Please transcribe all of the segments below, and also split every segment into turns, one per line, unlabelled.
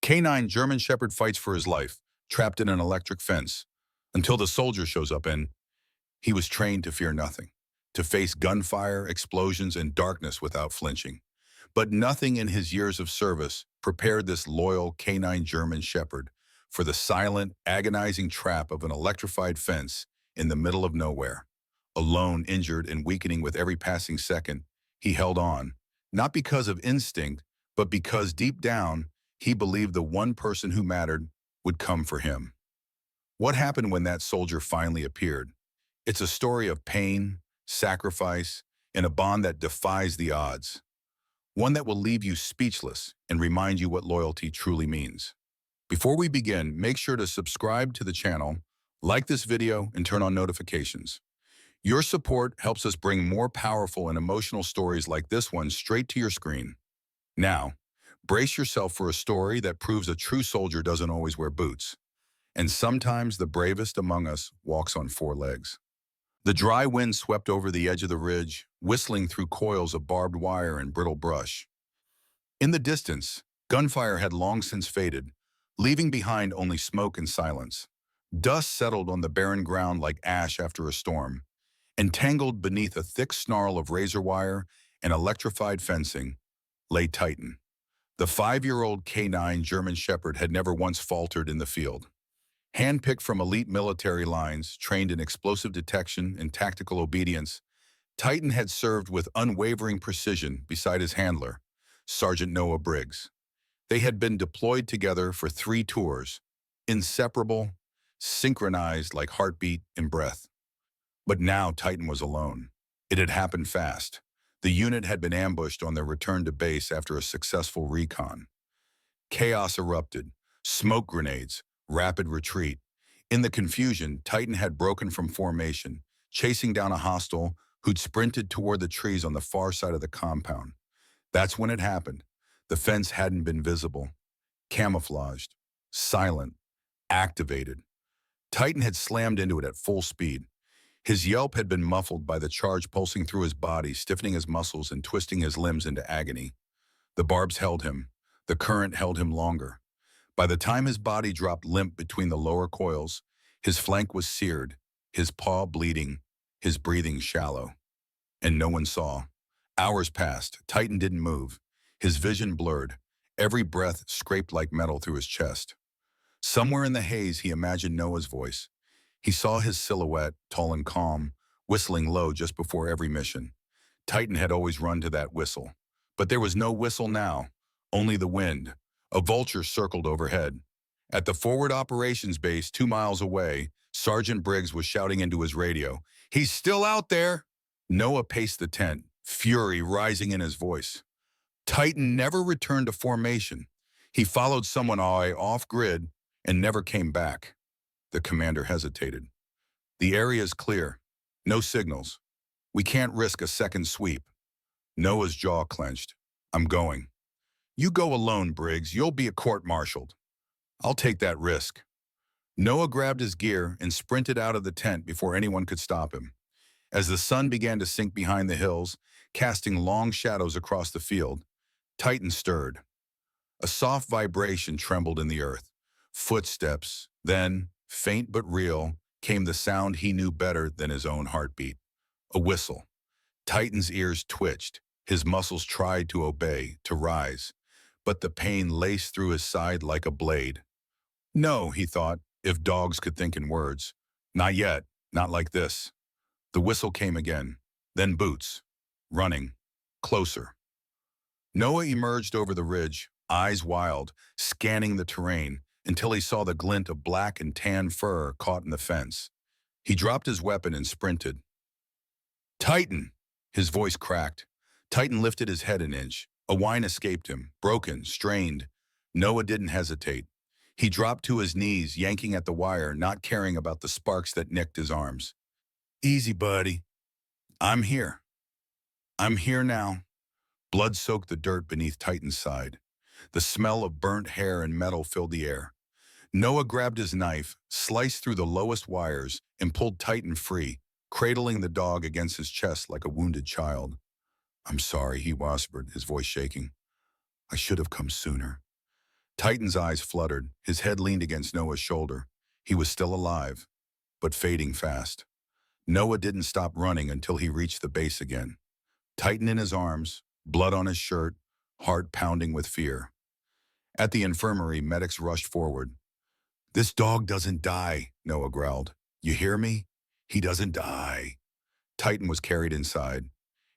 Canine German Shepherd fights for his life, trapped in an electric fence, until the soldier shows up and he was trained to fear nothing, to face gunfire, explosions, and darkness without flinching. But nothing in his years of service prepared this loyal canine German Shepherd for the silent, agonizing trap of an electrified fence in the middle of nowhere. Alone, injured, and weakening with every passing second, he held on, not because of instinct, but because deep down, he believed the one person who mattered would come for him. What happened when that soldier finally appeared? It's a story of pain, sacrifice, and a bond that defies the odds. One that will leave you speechless and remind you what loyalty truly means. Before we begin, make sure to subscribe to the channel, like this video, and turn on notifications. Your support helps us bring more powerful and emotional stories like this one straight to your screen. Now, brace yourself for a story that proves a true soldier doesn't always wear boots, and sometimes the bravest among us walks on four legs. The dry wind swept over the edge of the ridge, whistling through coils of barbed wire and brittle brush. In the distance, gunfire had long since faded, leaving behind only smoke and silence. Dust settled on the barren ground like ash after a storm. Entangled beneath a thick snarl of razor wire and electrified fencing, lay Titan. The 5-year-old canine German Shepherd had never once faltered in the field. Handpicked from elite military lines, trained in explosive detection and tactical obedience, Titan had served with unwavering precision beside his handler, Sergeant Noah Briggs. They had been deployed together for 3 tours, inseparable, synchronized like heartbeat and breath. But now Titan was alone. It had happened fast. The unit had been ambushed on their return to base after a successful recon. Chaos erupted, smoke grenades, rapid retreat. In the confusion, Titan had broken from formation, chasing down a hostile who'd sprinted toward the trees on the far side of the compound. That's when it happened. The fence hadn't been visible, camouflaged, silent, activated. Titan had slammed into it at full speed. His yelp had been muffled by the charge pulsing through his body, stiffening his muscles and twisting his limbs into agony. The barbs held him. The current held him longer. By the time his body dropped limp between the lower coils, his flank was seared, his paw bleeding, his breathing shallow. And no one saw. Hours passed. Titan didn't move. His vision blurred. Every breath scraped like metal through his chest. Somewhere in the haze, he imagined Noah's voice. He saw his silhouette, tall and calm, whistling low just before every mission. Titan had always run to that whistle. But there was no whistle now, only the wind. A vulture circled overhead. At the forward operations base 2 miles away, Sergeant Briggs was shouting into his radio, "He's still out there!" Noah paced the tent, fury rising in his voice. Titan never returned to formation. He followed someone off-grid and never came back. The commander hesitated. "The area's clear. No signals. We can't risk a second sweep." Noah's jaw clenched. "I'm going." "You go alone, Briggs. You'll be court-martialed." "I'll take that risk." Noah grabbed his gear and sprinted out of the tent before anyone could stop him. As the sun began to sink behind the hills, casting long shadows across the field, Titan stirred. A soft vibration trembled in the earth. Footsteps, then, faint but real, came the sound he knew better than his own heartbeat. A whistle. Titan's ears twitched. His muscles tried to obey, to rise. But the pain laced through his side like a blade. No, he thought, if dogs could think in words. Not yet, not like this. The whistle came again. Then boots. Running. Closer. Noah emerged over the ridge, eyes wild, scanning the terrain, until he saw the glint of black and tan fur caught in the fence. He dropped his weapon and sprinted. "Titan!" His voice cracked. Titan lifted his head an inch. A whine escaped him, broken, strained. Noah didn't hesitate. He dropped to his knees, yanking at the wire, not caring about the sparks that nicked his arms. "Easy, buddy. I'm here. I'm here now." Blood soaked the dirt beneath Titan's side. The smell of burnt hair and metal filled the air. Noah grabbed his knife, sliced through the lowest wires, and pulled Titan free, cradling the dog against his chest like a wounded child. "I'm sorry," he whispered, his voice shaking. "I should have come sooner." Titan's eyes fluttered. His head leaned against Noah's shoulder. He was still alive, but fading fast. Noah didn't stop running until he reached the base again. Titan in his arms, blood on his shirt, heart pounding with fear. At the infirmary, medics rushed forward. "This dog doesn't die," Noah growled. "You hear me? He doesn't die." Titan was carried inside,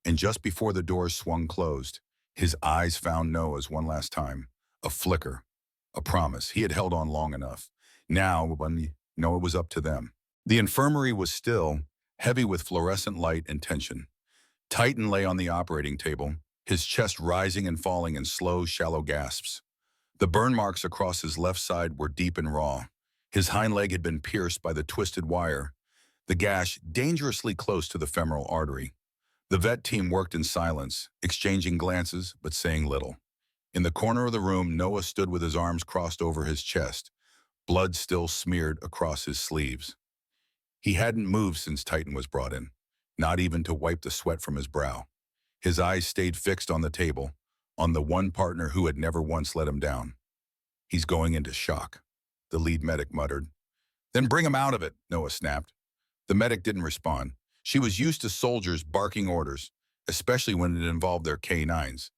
and just before the doors swung closed, his eyes found Noah's one last time. A flicker, a promise. He had held on long enough. Now, when Noah was up to them. The infirmary was still, heavy with fluorescent light and tension. Titan lay on the operating table, his chest rising and falling in slow, shallow gasps. The burn marks across his left side were deep and raw. His hind leg had been pierced by the twisted wire, the gash dangerously close to the femoral artery. The vet team worked in silence, exchanging glances but saying little. In the corner of the room, Noah stood with his arms crossed over his chest, blood still smeared across his sleeves. He hadn't moved since Titan was brought in, not even to wipe the sweat from his brow. His eyes stayed fixed on the table, on the one partner who had never once let him down. "He's going into shock," the lead medic muttered. "Then bring him out of it," Noah snapped. The medic didn't respond. She was used to soldiers barking orders, especially when it involved their K9s.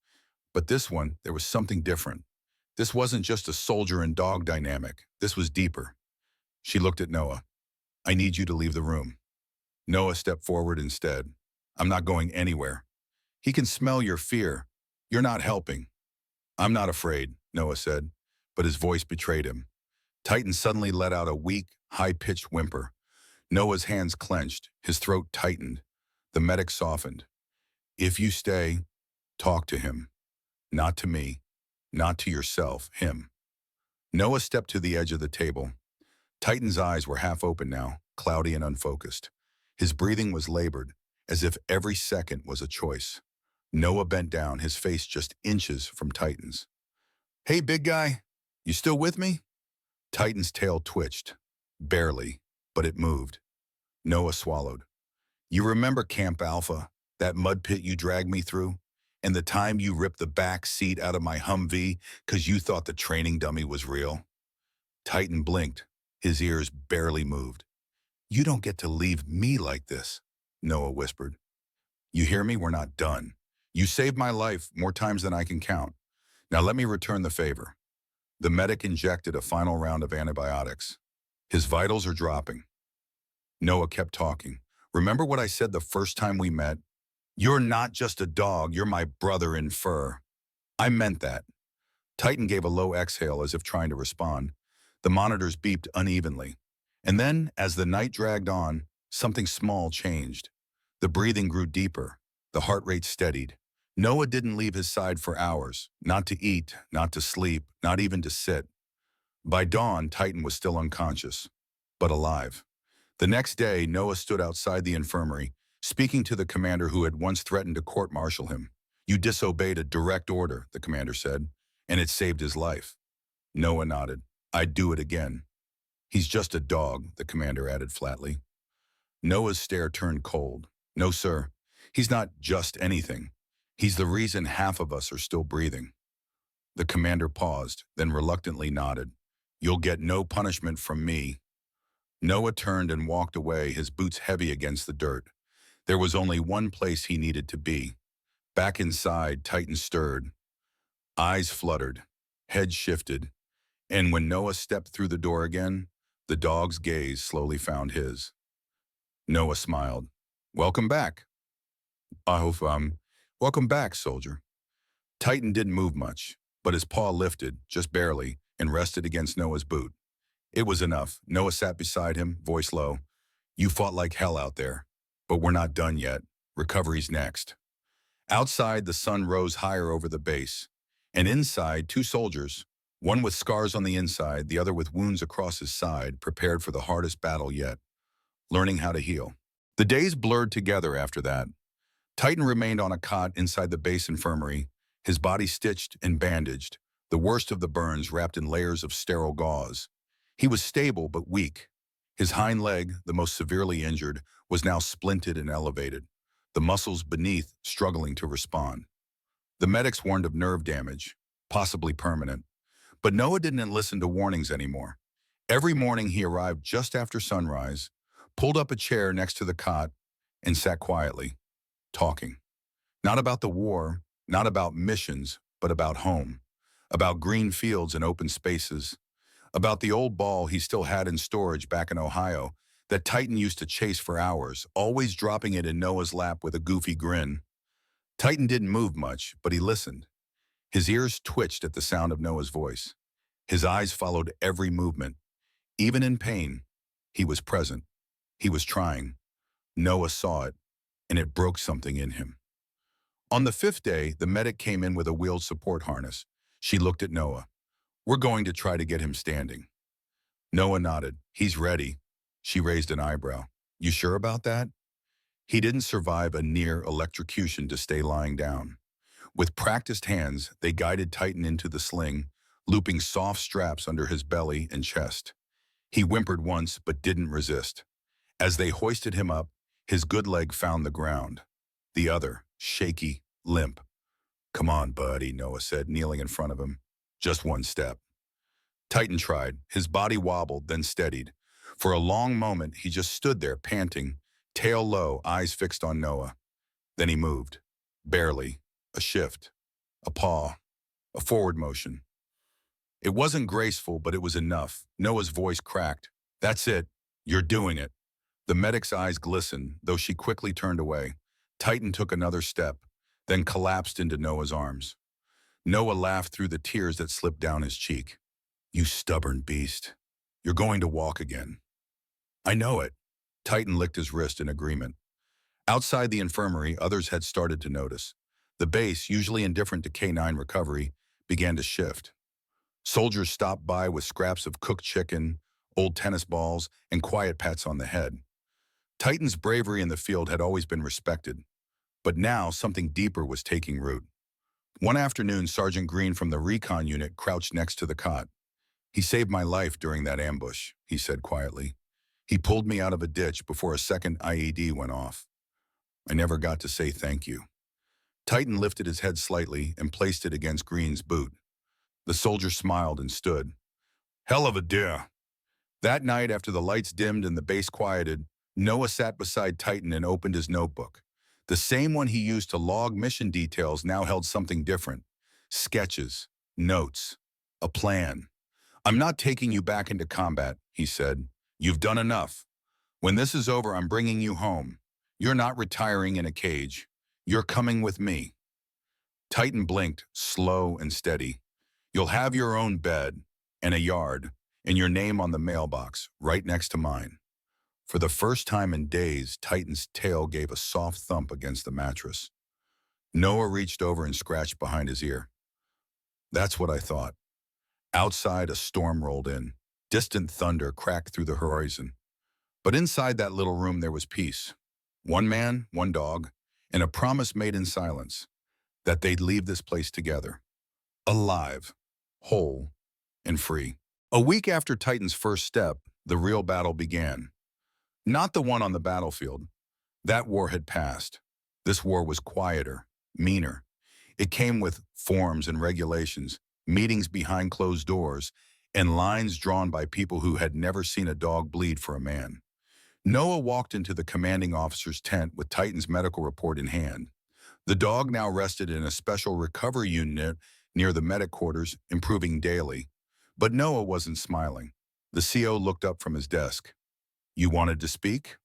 But this one, there was something different. This wasn't just a soldier and dog dynamic. This was deeper. She looked at Noah. "I need you to leave the room." Noah stepped forward instead. "I'm not going anywhere." "He can smell your fear. You're not helping." "I'm not afraid," Noah said, but his voice betrayed him. Titan suddenly let out a weak, high-pitched whimper. Noah's hands clenched, his throat tightened. The medic softened. "If you stay, talk to him. Not to me. Not to yourself, him." Noah stepped to the edge of the table. Titan's eyes were half open now, cloudy and unfocused. His breathing was labored, as if every second was a choice. Noah bent down, his face just inches from Titan's. "Hey, big guy, you still with me?" Titan's tail twitched. Barely, but it moved. Noah swallowed. "You remember Camp Alpha, that mud pit you dragged me through? And the time you ripped the back seat out of my Humvee because you thought the training dummy was real?" Titan blinked. His ears barely moved. "You don't get to leave me like this," Noah whispered. "You hear me? We're not done. You saved my life more times than I can count. Now let me return the favor." The medic injected a final round of antibiotics. "His vitals are dropping." Noah kept talking. "Remember what I said the first time we met? You're not just a dog, you're my brother in fur." "I meant that." Titan gave a low exhale as if trying to respond. The monitors beeped unevenly. And then, as the night dragged on, something small changed. The breathing grew deeper. The heart rate steadied. Noah didn't leave his side for hours, not to eat, not to sleep, not even to sit. By dawn, Titan was still unconscious, but alive. The next day, Noah stood outside the infirmary, speaking to the commander who had once threatened to court-martial him. "You disobeyed a direct order," the commander said, "and it saved his life." Noah nodded. "I'd do it again." "He's just a dog," the commander added flatly. Noah's stare turned cold. "No, sir. He's not just anything. He's the reason half of us are still breathing." The commander paused, then reluctantly nodded. "You'll get no punishment from me." Noah turned and walked away, his boots heavy against the dirt. There was only one place he needed to be. Back inside, Titan stirred. Eyes fluttered, head shifted, and when Noah stepped through the door again, the dog's gaze slowly found his. Noah smiled. "Welcome back." "I hope, welcome back, soldier." Titan didn't move much, but his paw lifted, just barely, and rested against Noah's boot. It was enough. Noah sat beside him, voice low. "You fought like hell out there, but we're not done yet. Recovery's next." Outside, the sun rose higher over the base, and inside, two soldiers, one with scars on the inside, the other with wounds across his side, prepared for the hardest battle yet, learning how to heal. The days blurred together after that. Titan remained on a cot inside the base infirmary, his body stitched and bandaged, the worst of the burns wrapped in layers of sterile gauze. He was stable but weak. His hind leg, the most severely injured, was now splinted and elevated, the muscles beneath struggling to respond. The medics warned of nerve damage, possibly permanent, But Noah didn't listen to warnings anymore. Every morning he arrived just after sunrise, pulled up a chair next to the cot, and sat quietly, talking. Not about the war, not about missions, but about home, about green fields and open spaces, about the old ball he still had in storage back in Ohio that Titan used to chase for hours, always dropping it in Noah's lap with a goofy grin. Titan didn't move much, but he listened. His ears twitched at the sound of Noah's voice. His eyes followed every movement. Even in pain, he was present. He was trying. Noah saw it, and it broke something in him. On the fifth day, the medic came in with a wheeled support harness. She looked at Noah. "We're going to try to get him standing." Noah nodded. "He's ready." She raised an eyebrow. "You sure about that?" He didn't survive a near electrocution to stay lying down. With practiced hands, they guided Titan into the sling, looping soft straps under his belly and chest. He whimpered once, but didn't resist. As they hoisted him up, his good leg found the ground. The other, shaky, limp. "Come on, buddy," Noah said, kneeling in front of him. "Just one step." Titan tried. His body wobbled, then steadied. For a long moment, he just stood there, panting, tail low, eyes fixed on Noah. Then he moved. Barely. A shift. A paw. A forward motion. It wasn't graceful, but it was enough. Noah's voice cracked. "That's it. You're doing it." The medic's eyes glistened, though she quickly turned away. Titan took another step, then collapsed into Noah's arms. Noah laughed through the tears that slipped down his cheek. "You stubborn beast. You're going to walk again." "I know it." Titan licked his wrist in agreement. Outside the infirmary, others had started to notice. The base, usually indifferent to K-9 recovery, began to shift. Soldiers stopped by with scraps of cooked chicken, old tennis balls, and quiet pats on the head. Titan's bravery in the field had always been respected, but now something deeper was taking root. One afternoon, Sergeant Green from the recon unit crouched next to the cot. "He saved my life during that ambush," he said quietly. "He pulled me out of a ditch before a second IED went off. I never got to say thank you." Titan lifted his head slightly and placed it against Green's boot. The soldier smiled and stood. "Hell of a deal." That night, after the lights dimmed and the base quieted, Noah sat beside Titan and opened his notebook. The same one he used to log mission details now held something different. Sketches, notes, a plan. "I'm not taking you back into combat," he said. "You've done enough. When this is over, I'm bringing you home. You're not retiring in a cage. You're coming with me." Titan blinked, slow and steady. "You'll have your own bed and a yard and your name on the mailbox, right next to mine." For the first time in days, Titan's tail gave a soft thump against the mattress. Noah reached over and scratched behind his ear. "That's what I thought." Outside, a storm rolled in. Distant thunder cracked through the horizon. But inside that little room there was peace. One man, one dog, and a promise made in silence that they'd leave this place together. Alive, whole, and free. A week after Titan's first step, the real battle began. Not the one on the battlefield. That war had passed. This war was quieter, meaner. It came with forms and regulations, meetings behind closed doors, and lines drawn by people who had never seen a dog bleed for a man. Noah walked into the commanding officer's tent with Titan's medical report in hand. The dog now rested in a special recovery unit near the medic quarters, improving daily. But Noah wasn't smiling. The CO looked up from his desk. "You wanted to speak?"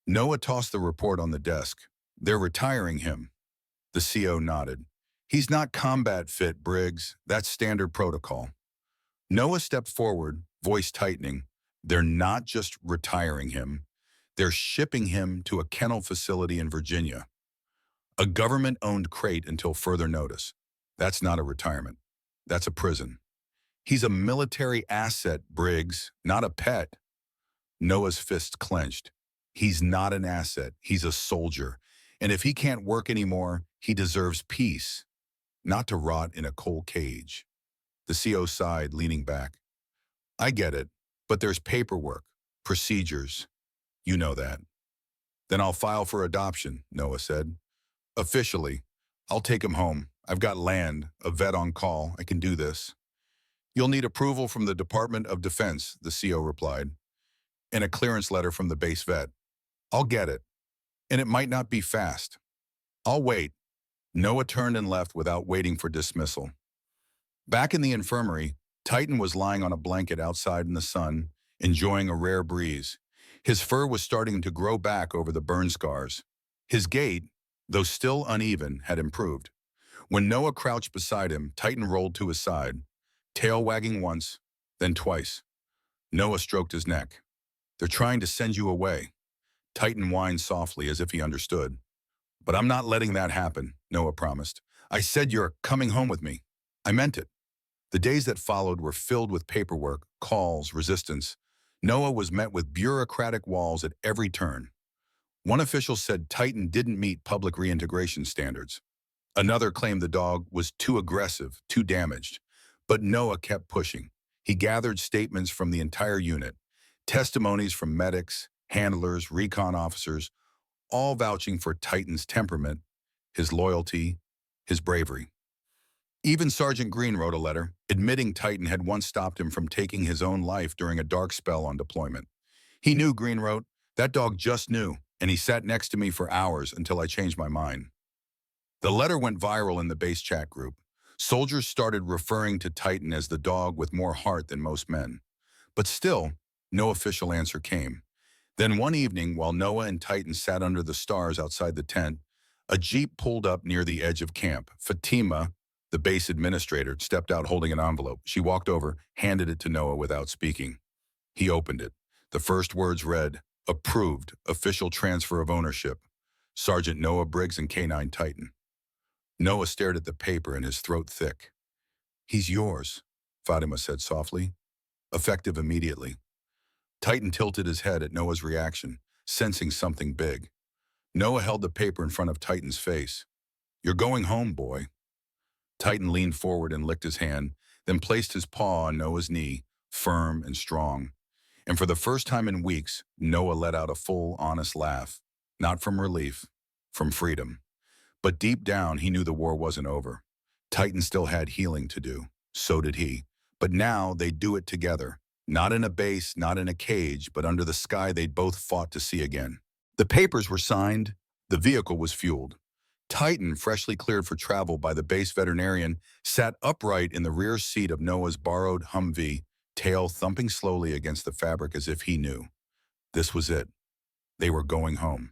Noah tossed the report on the desk. "They're retiring him." The CO nodded. "He's not combat fit, Briggs. That's standard protocol." Noah stepped forward, voice tightening. "They're not just retiring him. They're shipping him to a kennel facility in Virginia. A government-owned crate until further notice. That's not a retirement. That's a prison. He's a military asset, Briggs, not a pet." Noah's fist clenched. "He's not an asset. He's a soldier. And if he can't work anymore, he deserves peace, not to rot in a cold cage." The CO sighed, leaning back. "I get it, but there's paperwork, procedures. You know that." "Then I'll file for adoption," Noah said. "Officially, I'll take him home. I've got land, a vet on call. I can do this." You'll need approval from the Department of Defense, the CO replied, and a clearance letter from the base vet. I'll get it, and it might not be fast. I'll wait. Noah turned and left without waiting for dismissal. Back in the infirmary, Titan was lying on a blanket outside in the sun, enjoying a rare breeze. His fur was starting to grow back over the burn scars. His gait, though still uneven, had improved. When Noah crouched beside him, Titan rolled to his side, tail wagging once, then twice. Noah stroked his neck. They're trying to send you away. Titan whined softly as if he understood. But I'm not letting that happen, Noah promised. I said you're coming home with me. I meant it. The days that followed were filled with paperwork, calls, resistance. Noah was met with bureaucratic walls at every turn. One official said Titan didn't meet public reintegration standards. Another claimed the dog was too aggressive, too damaged. But Noah kept pushing. He gathered statements from the entire unit, testimonies from medics, handlers, recon officers, all vouching for Titan's temperament, his loyalty, his bravery. Even Sergeant Green wrote a letter, admitting Titan had once stopped him from taking his own life during a dark spell on deployment. He knew, Green wrote, that dog just knew, and he sat next to me for hours until I changed my mind. The letter went viral in the base chat group. Soldiers started referring to Titan as the dog with more heart than most men. But still, no official answer came. Then one evening, while Noah and Titan sat under the stars outside the tent, a jeep pulled up near the edge of camp. Fatima, the base administrator, stepped out holding an envelope. She walked over, handed it to Noah without speaking. He opened it. The first words read, "Approved, official transfer of ownership. Sergeant Noah Briggs and K9 Titan." Noah stared at the paper and his throat thick. "He's yours," Fatima said softly, effective immediately. Titan tilted his head at Noah's reaction, sensing something big. Noah held the paper in front of Titan's face. "You're going home, boy." Titan leaned forward and licked his hand, then placed his paw on Noah's knee, firm and strong. And for the first time in weeks, Noah let out a full, honest laugh. Not from relief, from freedom. But deep down, he knew the war wasn't over. Titan still had healing to do. So did he. But now they'd do it together. Not in a base, not in a cage, but under the sky they'd both fought to see again. The papers were signed. The vehicle was fueled. Titan, freshly cleared for travel by the base veterinarian, sat upright in the rear seat of Noah's borrowed Humvee, tail thumping slowly against the fabric as if he knew. This was it. They were going home.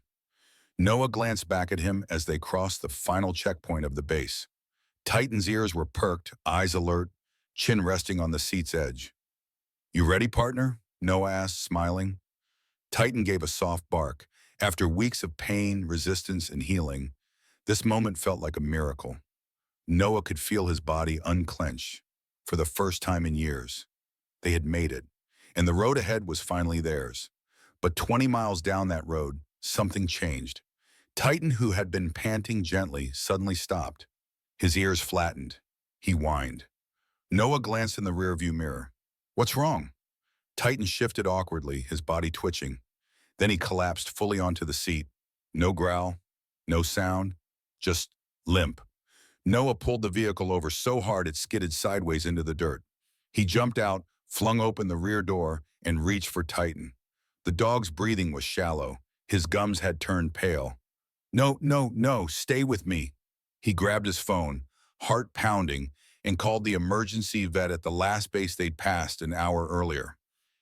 Noah glanced back at him as they crossed the final checkpoint of the base. Titan's ears were perked, eyes alert, chin resting on the seat's edge. "You ready, partner?" Noah asked, smiling. Titan gave a soft bark. After weeks of pain, resistance, and healing, this moment felt like a miracle. Noah could feel his body unclench. For the first time in years, they had made it, and the road ahead was finally theirs. But 20 miles down that road, something changed. Titan, who had been panting gently, suddenly stopped. His ears flattened. He whined. Noah glanced in the rearview mirror. "What's wrong?" Titan shifted awkwardly, his body twitching. Then he collapsed fully onto the seat. No growl, no sound, just limp. Noah pulled the vehicle over so hard it skidded sideways into the dirt. He jumped out, flung open the rear door, and reached for Titan. The dog's breathing was shallow. His gums had turned pale. "No, no, no, stay with me." He grabbed his phone, heart pounding, and called the emergency vet at the last base they'd passed an hour earlier.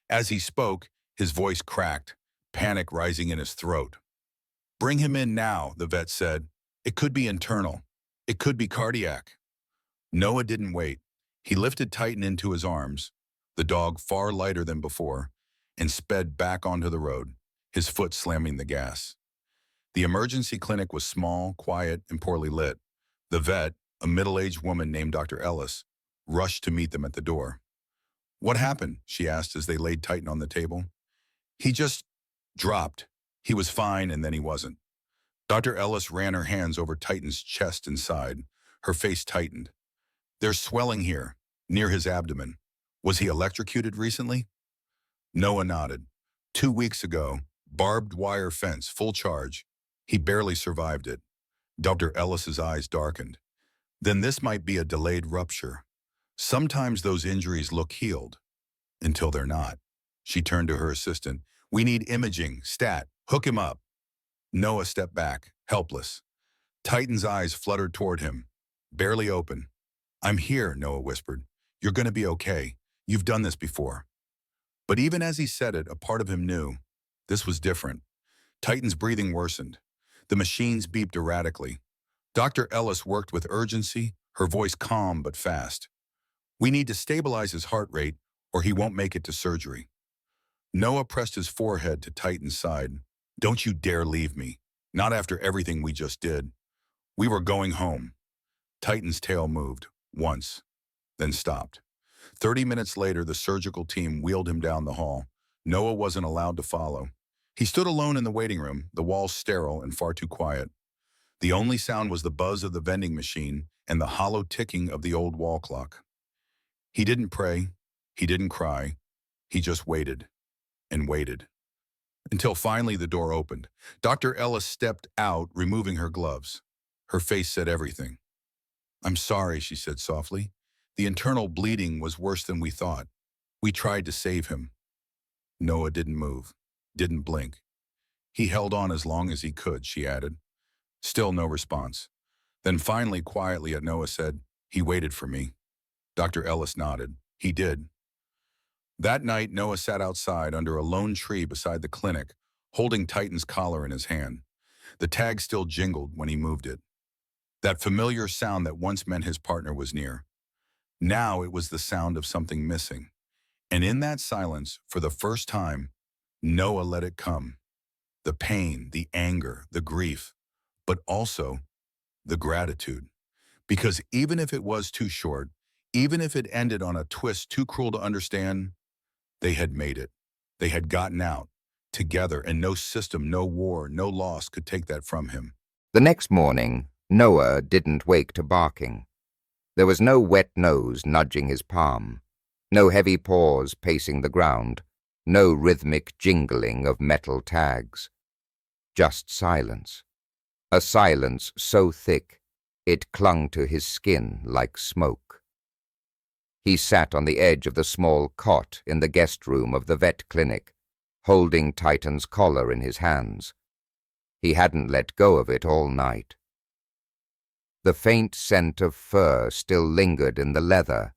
As he spoke, his voice cracked, panic rising in his throat. "Bring him in now," the vet said. "It could be internal. It could be cardiac." Noah didn't wait. He lifted Titan into his arms, the dog far lighter than before, and sped back onto the road, his foot slamming the gas. The emergency clinic was small, quiet, and poorly lit. The vet, a middle-aged woman named Dr. Ellis, rushed to meet them at the door. "What happened?" she asked as they laid Titan on the table. "He just dropped. He was fine, and then he wasn't." Dr. Ellis ran her hands over Titan's chest and side. Her face tightened. "There's swelling here, near his abdomen. Was he electrocuted recently?" Noah nodded. 2 weeks ago, barbed wire fence, full charge. He barely survived it. Dr. Ellis's eyes darkened. "Then this might be a delayed rupture." Sometimes those injuries look healed until they're not. She turned to her assistant. We need imaging, stat, hook him up. Noah stepped back, helpless. Titan's eyes fluttered toward him, barely open. I'm here, Noah whispered. You're going to be okay. You've done this before. But even as he said it, a part of him knew. This was different. Titan's breathing worsened. The machines beeped erratically. Dr. Ellis worked with urgency, her voice calm but fast. We need to stabilize his heart rate or he won't make it to surgery. Noah pressed his forehead to Titan's side. Don't you dare leave me. Not after everything we just did. We were going home. Titan's tail moved, once, then stopped. 30 minutes later, the surgical team wheeled him down the hall. Noah wasn't allowed to follow. He stood alone in the waiting room, the walls sterile and far too quiet. The only sound was the buzz of the vending machine and the hollow ticking of the old wall clock. He didn't pray. He didn't cry. He just waited and waited. Until finally the door opened. Dr. Ellis stepped out, removing her gloves. Her face said everything. I'm sorry, she said softly. The internal bleeding was worse than we thought. We tried to save him. Noah didn't move, didn't blink. He held on as long as he could, she added. Still no response. Then finally, quietly, Noah said, he waited for me. Dr. Ellis nodded. He did. That night, Noah sat outside under a lone tree beside the clinic, holding Titan's collar in his hand. The tag still jingled when he moved it. That familiar sound that once meant his partner was near. Now it was the sound of something missing. And in that silence, for the first time, Noah let it come. The pain, the anger, the grief, but also the gratitude. Because even if it was too short, even if it ended on a twist too cruel to understand, they had made it. They had gotten out, together, and no system, no war, no loss could take that from him.
The next morning, Noah didn't wake to barking. There was no wet nose nudging his palm, no heavy paws pacing the ground, no rhythmic jingling of metal tags. Just silence. A silence so thick it clung to his skin like smoke. He sat on the edge of the small cot in the guest room of the vet clinic, holding Titan's collar in his hands. He hadn't let go of it all night. The faint scent of fur still lingered in the leather,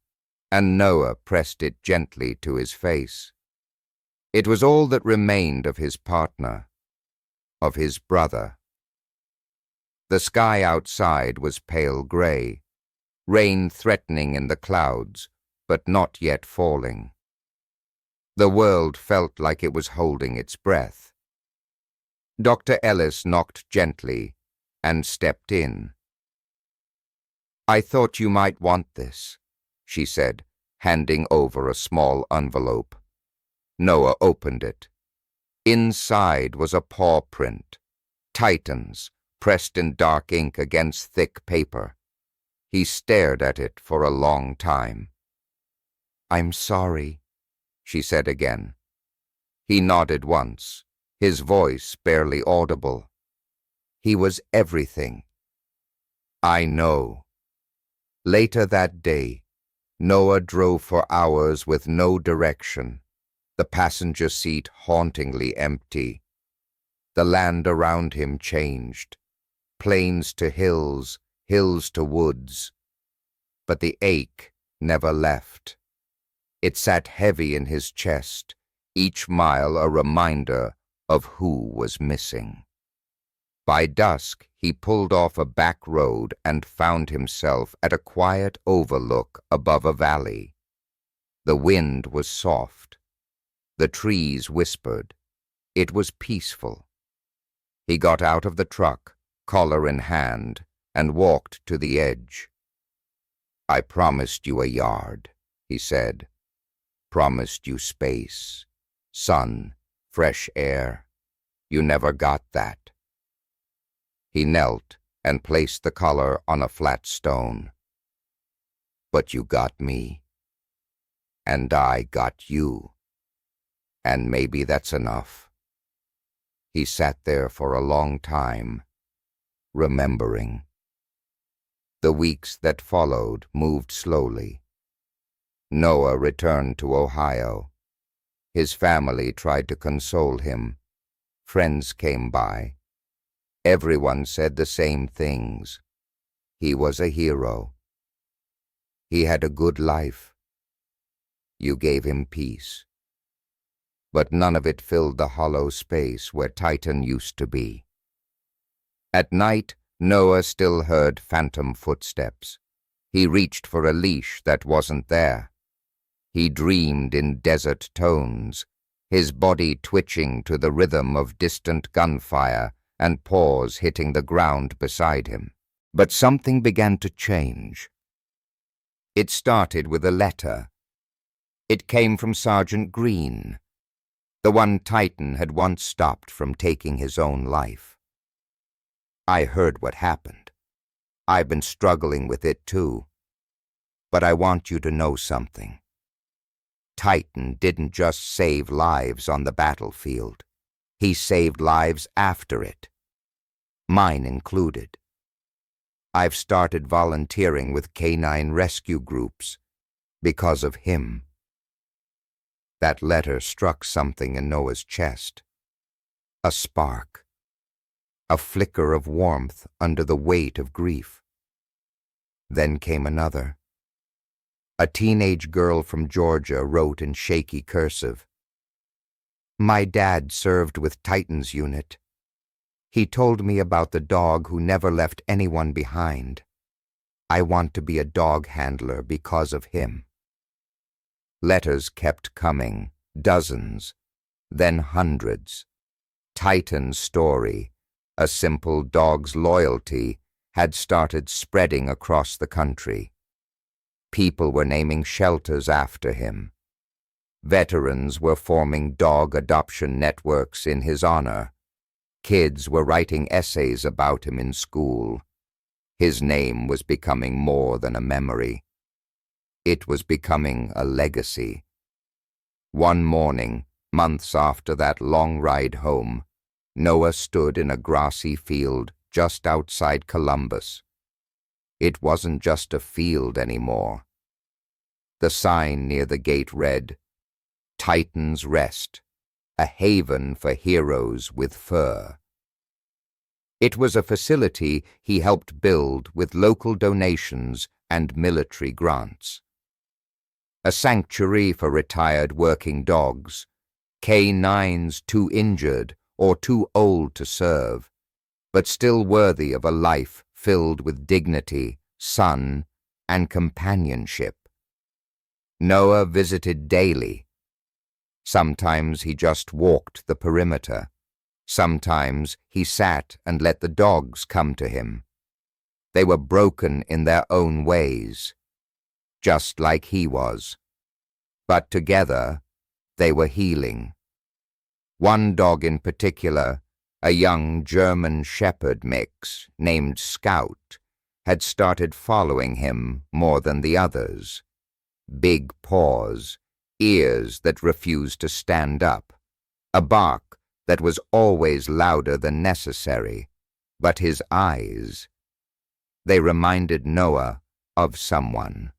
and Noah pressed it gently to his face. It was all that remained of his partner, of his brother. The sky outside was pale gray, rain threatening in the clouds, but not yet falling. The world felt like it was holding its breath. Dr. Ellis knocked gently and stepped in. I thought you might want this, she said, handing over a small envelope. Noah opened it. Inside was a paw print, Titan's, pressed in dark ink against thick paper. He stared at it for a long time. I'm sorry, she said again. He nodded once, his voice barely audible. He was everything. I know. Later that day, Noah drove for hours with no direction, the passenger seat hauntingly empty. The land around him changed, plains to hills, hills to woods. But the ache never left. It sat heavy in his chest, each mile a reminder of who was missing. By dusk, he pulled off a back road and found himself at a quiet overlook above a valley. The wind was soft. The trees whispered. It was peaceful. He got out of the truck, collar in hand, and walked to the edge. I promised you a yard, he said. Promised you space, sun, fresh air. You never got that. He knelt and placed the collar on a flat stone. But you got me. And I got you. And maybe that's enough. He sat there for a long time, remembering. The weeks that followed moved slowly. Noah returned to Ohio. His family tried to console him. Friends came by. Everyone said the same things. He was a hero. He had a good life. You gave him peace. But none of it filled the hollow space where Titan used to be. At night, Noah still heard phantom footsteps. He reached for a leash that wasn't there. He dreamed in desert tones, his body twitching to the rhythm of distant gunfire and paws hitting the ground beside him. But something began to change. It started with a letter. It came from Sergeant Green, the one Titan had once stopped from taking his own life. I heard what happened. I've been struggling with it too. But I want you to know something. Titan didn't just save lives on the battlefield. He saved lives after it. Mine included. I've started volunteering with canine rescue groups because of him. That letter struck something in Noah's chest. A spark. A flicker of warmth under the weight of grief. Then came another. A teenage girl from Georgia wrote in shaky cursive. My dad served with Titan's unit. He told me about the dog who never left anyone behind. I want to be a dog handler because of him. Letters kept coming, dozens, then hundreds. Titan's story, a simple dog's loyalty, had started spreading across the country. People were naming shelters after him. Veterans were forming dog adoption networks in his honor. Kids were writing essays about him in school. His name was becoming more than a memory. It was becoming a legacy. One morning, months after that long ride home, Noah stood in a grassy field just outside Columbus. It wasn't just a field anymore. The sign near the gate read, Titan's Rest, a haven for heroes with fur. It was a facility he helped build with local donations and military grants. A sanctuary for retired working dogs, K9s too injured or too old to serve, but still worthy of a life filled with dignity, sun, and companionship. Noah visited daily. Sometimes he just walked the perimeter. Sometimes he sat and let the dogs come to him. They were broken in their own ways, just like he was. But together, they were healing. One dog in particular, a young German shepherd mix named Scout, had started following him more than the others. Big paws, ears that refused to stand up, a bark that was always louder than necessary, but his eyes, they reminded Noah of someone.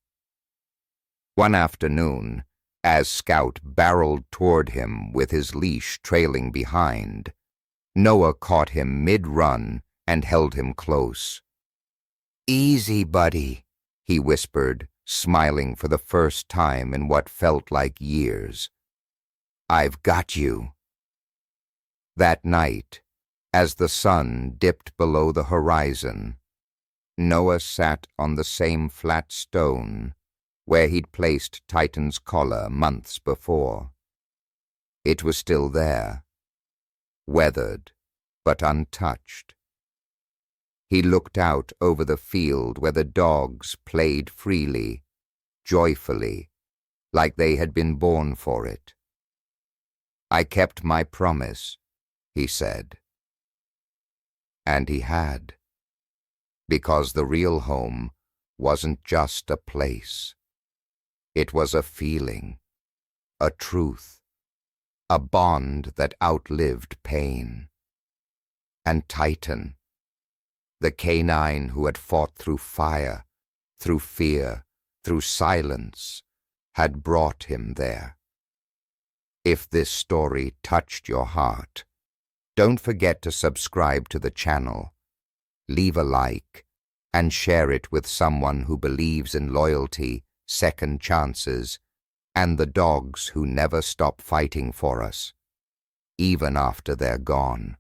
One afternoon, as Scout barreled toward him with his leash trailing behind, Noah caught him mid-run and held him close. "Easy, buddy," he whispered, smiling for the first time in what felt like years. "I've got you." That night, as the sun dipped below the horizon, Noah sat on the same flat stone where he'd placed Titan's collar months before. It was still there, weathered but untouched. He looked out over the field where the dogs played freely, joyfully, like they had been born for it. "I kept my promise," he said. And he had, because the real home wasn't just a place. It was a feeling, a truth, a bond that outlived pain. And Titan, the canine who had fought through fire, through fear, through silence, had brought him there. If this story touched your heart, don't forget to subscribe to the channel, leave a like, and share it with someone who believes in loyalty, second chances, and the dogs who never stop fighting for us, even after they're gone.